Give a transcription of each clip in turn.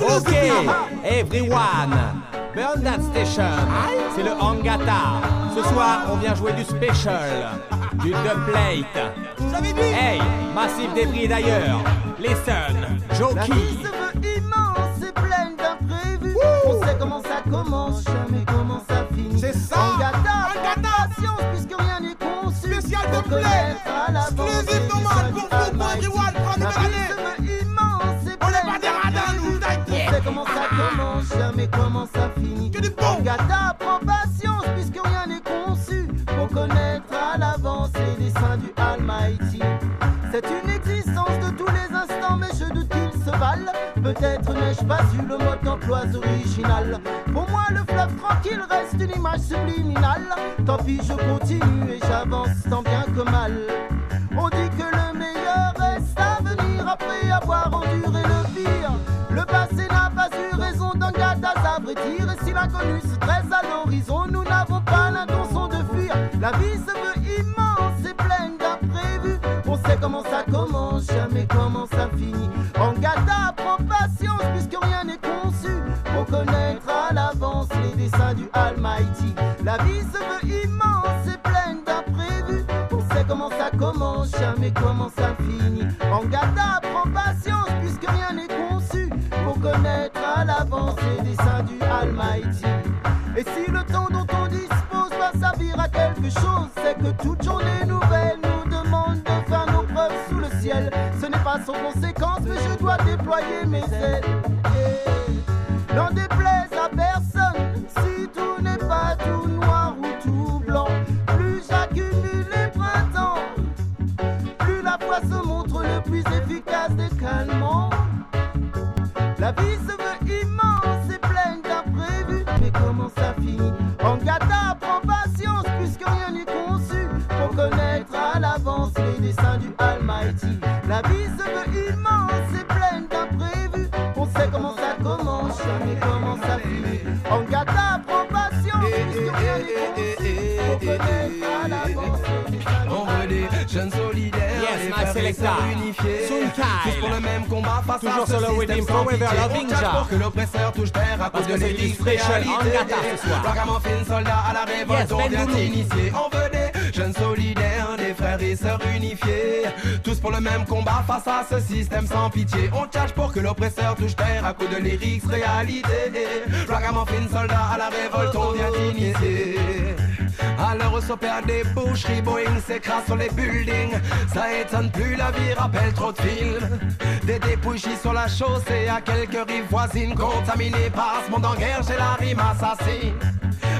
Okay, everyone, burn that station. C'est le Hangata. Ce soir, on vient jouer du special, du dubplate. Hey, massif débris d'ailleurs. Listen, Jockey. La vie se veut immense et pleine d'imprévus. On sait comment ça commence, jamais comment ça finit. C'est ça. Hangata, patience puisque rien n'est conçu. Spécial de play. Exclusive nomade pour vous, pour everyone. La vie se veut immense et pleine d'imprévus. On sait comment ça commence, jamais comment ça finit. Hangata, prends patience puisque rien n'est conçu pour connaître à l'avance les desseins du Almighty. C'est une existence de tous les instants, mais je doute qu'il se valent. Peut-être n'ai-je pas eu le mode d'emploi original. Pour moi, le fleuve tranquille reste une image subliminale. Tant pis, je continue et j'avance tant bien que mal. On dit que le meilleur reste à venir après avoir enduré le pire. Le passé n'a pas eu raison d'Hangata, à vrai dire. Et si l'inconnu se dresse à l'horizon, nous n'avons pas l'intention de fuir. La vie se veut immense et pleine d'imprévus. On sait comment ça commence, jamais comment ça finit. Hangata, prends patience puisque rien n'est conçu pour connaître à l'avance les desseins du Almighty. La vie se veut immense et pleine d'imprévus. On sait comment ça commence, jamais comment ça finit. Hangata, prends patience puisque rien n'est conçu pour connaître à l'avance les desseins du Almighty. Et si le temps dont on dispose va servir à quelque chose, c'est que toute journée nouvelle nous demande de faire nos preuves sous le ciel. Ce n'est pas sans conséquence, mais je dois déployer mes ailes. N'en déplaise à personne, si tout n'est pas tout noir ou tout blanc. Plus j'accumule les printemps, plus la foi se montre le plus efficace des calmants. La vie se veut immense et pleine d'imprévus, mais comment ça finit? Hangata, prends patience puisque rien n'est conçu pour connaître à l'avance les desseins du Almighty. La vie se veut immense et pleine d'imprévus. On sait comment ça commence, jamais comment ça finit. Hangata, prends patience puisque rien n'est conçu pour connaître à l'avance les desseins du On veut des jeunes solidaires, Yes, des my frères et selector. sœurs unifiés, Soon tous pour le même combat face Toujours à ce sur le système Rhythm sans Forever pitié. Loving On tâche Jar. pour que l'oppresseur touche terre à Parce cause de que c'est du l'élite special réalité. Hangata ce soir. Ragamuffin, soldat à la révolte, Yes, on Ben vient Doulou. t'initier. On veut des jeunes solidaires, des frères et sœurs unifiés, tous pour le même combat face à ce système sans pitié. On tâche pour que l'oppresseur touche terre à coup de lyrics réalité. Ragamuffin, soldat à la révolte, on vient t'initier. À l'heure où s'opèrent des boucheries, Boeing s'écrase sur les buildings. Ça étonne plus, la vie rappelle trop de films. Des dépouilles sur la chaussée, à quelques rives voisines contaminées par ce monde en guerre, j'ai la rime assassine.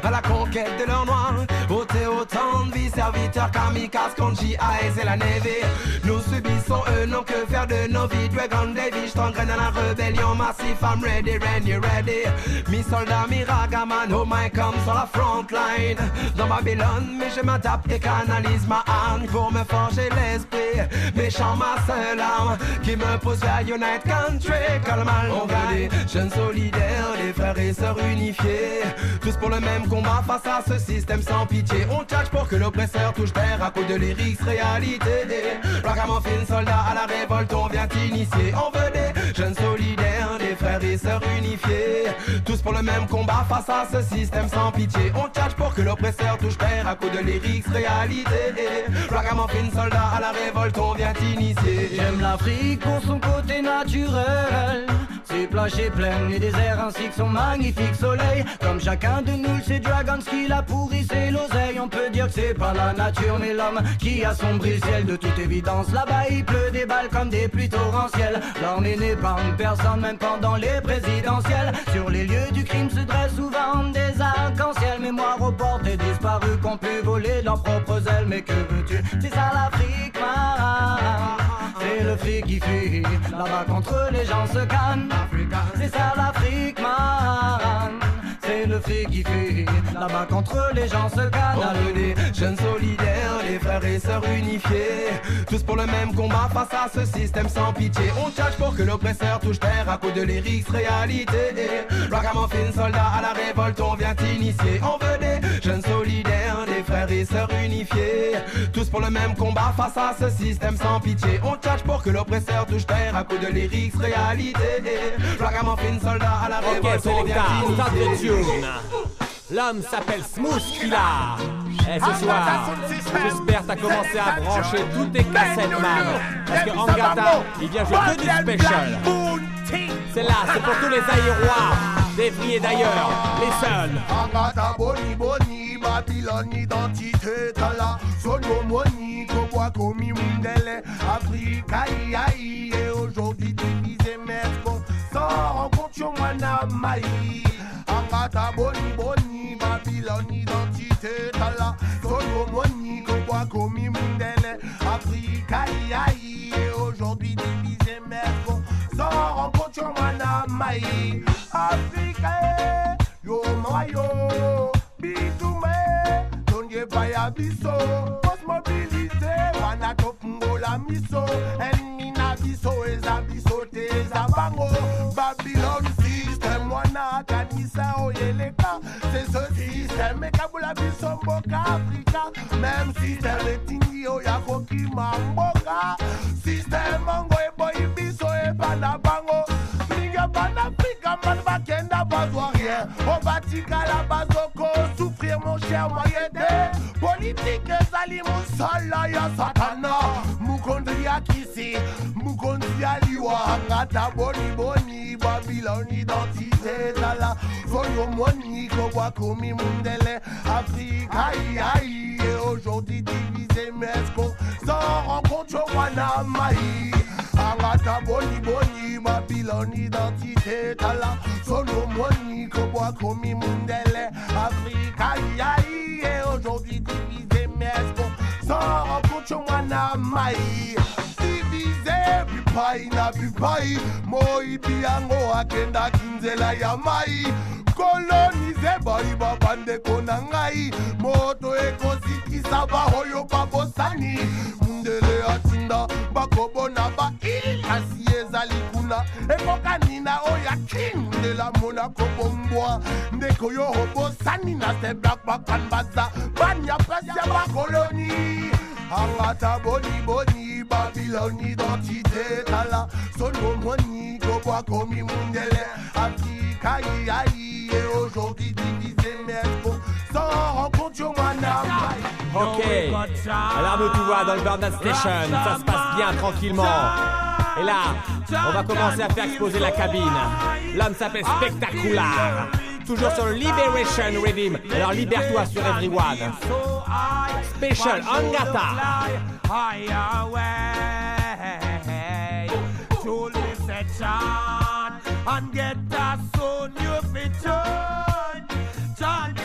À la conquête de l'or noir, ôter autant de vie, serviteurs kamikazes contre GIs et la Navy. Nous subissons eux, non que faire de nos vies. Dragon Davy, j't'engraine à la rébellion massif. I'm ready, when you ready. Mi soldat, mi ragaman, oh my come sur la front line. Dans Babylone, mais je m'adapte et canalise ma âme pour me forger l'esprit. Méchant ma seule arme qui me pousse vers Unite Country. Calmal, on veut des jeunes solidaires, des frères et sœurs unifiés, tous pour le même combat face à ce système sans pitié. On tâche pour que l'oppresseur touche terre à coup de lyrics réalité. Ragamuffin, soldat à la révolte, on vient t'initier. On veut des jeunes solidaires, des frères et sœurs unifiés, tous pour le même combat face à ce système sans pitié. On tâche pour que l'oppresseur touche terre à coup de lyrics réalité. Ragamuffin, soldat à la révolte, on vient t'initier. J'aime l'Afrique pour son côté naturel, ses plages et plaines, les déserts ainsi que son magnifique soleil. Comme chacun de nous, c'est Dragons qui l'a pourri, c'est l'oseille. On peut dire que c'est pas la nature mais l'homme qui assombrit le ciel. De toute évidence, là-bas il pleut des balles comme des pluies torrentielles. L'armée n'épargne personne, même pendant les présidentielles. Sur les lieux du crime se dressent souvent des arcs-en-ciel. Mémoire aux portes et disparus qu'on pu voler leurs propres ailes. Mais que veux-tu, c'est ça l'Afrique, man. C'est le fric qui fuit, là-bas contre les gens se cannent. C'est ça l'Afrique, man. C'est le le fait kiffer. Là-bas qu'entre les gens se canalent. On veut des jeunes solidaires, les frères et sœurs unifiés, tous pour le même combat face à ce système sans pitié. On charge pour que l'oppresseur touche terre à coups de lyrics réalité. Ragamuffin, soldat à la révolte, on vient initier. On veut des jeunes solidaires, des frères et sœurs unifiés, tous pour le même combat face à ce système sans pitié. On charge pour que l'oppresseur touche terre à coups de lyrics réalité. Ragamuffin, soldat à la révolte, on vient initier. L'homme s'appelle Smooth Killa. Et ce soir, j'espère t'as commencé à brancher toutes tes cassettes, man. Parce que Angata, il vient jouer que du special. C'est là, c'est pour tous les aérois, d'Evry et d'ailleurs, les seuls. Angata boni boni, Babylone identité tala. Sono moni, koboa komi mundele. Africa aïe, et aujourd'hui divisé merco. Sans rencontre mwana maï. Angata boni boni, Babylone identité tala. Sono moni, koboa komi mundele. Africa aïe, et aujourd'hui divisé merco. Sans rencontre mwana maï. Africa, yo mayo, bitume, donye baya biso, post mobilité, wana topungo la miso, ennemi na biso, eza biso te eza bango, Babylone system, wana kanisa oyeleka, c'est ce système, ekabula biso mboka Africa, même système etindi oyako kima mboka, système mongo eboyi biso ebana bango, Africa, man, bakenda bazwa rien. Au Vatican, la base au souffrir, mon cher moyen. Politique, zali musala ya satana. Mukondi ya kisi, mukondi ya liwa. Angata boni boni, Babylone identité tala. Soyo moni, kowa komi mundele. Africa, aïe, et aujourd'hui divisé, mais est-ce qu'on s'en rencontre au wana maï? Angata boni boni, Babylone identité tala. Solo moni, koboa komi mundele. Africa aïe, et aujourd'hui divisé, mais est-ce qu'on s'en rencontre wana maï? Divisé, bupai na bupai. Moi biango akenda kinzela ya mai. Colonisé bari babande konangai. Moto ekosikisa bahoyo babosani. Mundele atinda bakobona ba ilasi ezali kuna. Ekokanina oya king de la Monaco bomboa. Ndeko yo hobosani na se black bakan baza. Banya presya ba koloni. Angata boni boni, Babylone identité tala. Sono moni koboa komi mundele. Africa aïe, et aujourd'hui divisé merco. Sans rencontre yo mwana. Ok, alarme tout va dans le Burnett Station, ça se passe bien tranquillement. Et là, on va commencer à faire exploser la cabine. L'homme s'appelle Spectacular. Toujours sur le Liberation Rhythm. Alors libère-toi sur Everyone. Special Angata. And get that soul you fit chant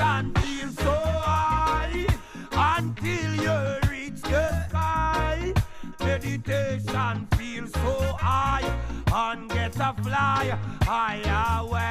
and feel so high until you reach the sky. Meditation feel so high and get a fly high away.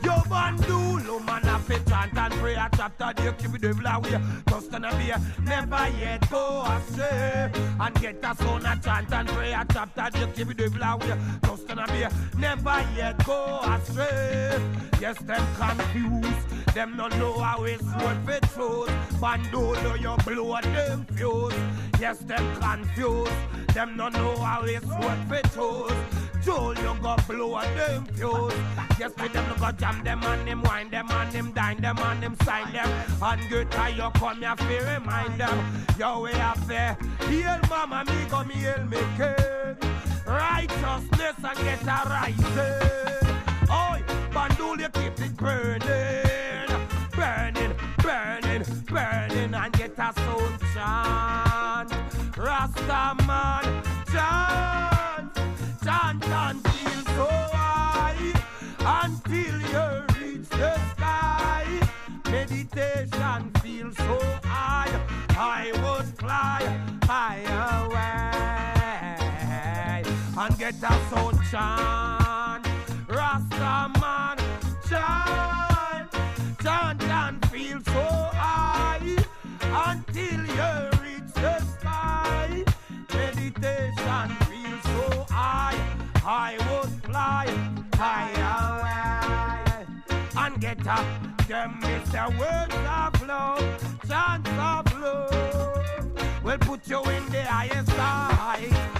Yo bandulo man a fit chant and pray a chapter there keep the devil away. Just gonna be never yet go astray and get a son a chant and pray a chapter there keep the devil away. Just gonna be never yet go astray. Yes, them confused, them don't know how it's worth for truth. Bandulo you blow them fuse. Yes, them confused, them don't know how it's worth for truth. Joel, you go blow them fuse. Yes, with them, you go jam them and them, wine them and them, dine them and them, sign them. And good time you come here to remind them. Yo, we have there, heal mama, me go me heal me king. Righteousness and get a rising. Oi, bandul, you keep it burning. Burning, burning, burning, and get a soul chant. Rasta man, chant. Chant and feel so high until you reach the sky. Meditation feels so high, I would fly high away and get a sound chant. Rasta man chant. chant and feel so high until you reach the sky. Meditation feels so high, I would fly high and get up. Them is the words of love, chants of love will put you in the highest height.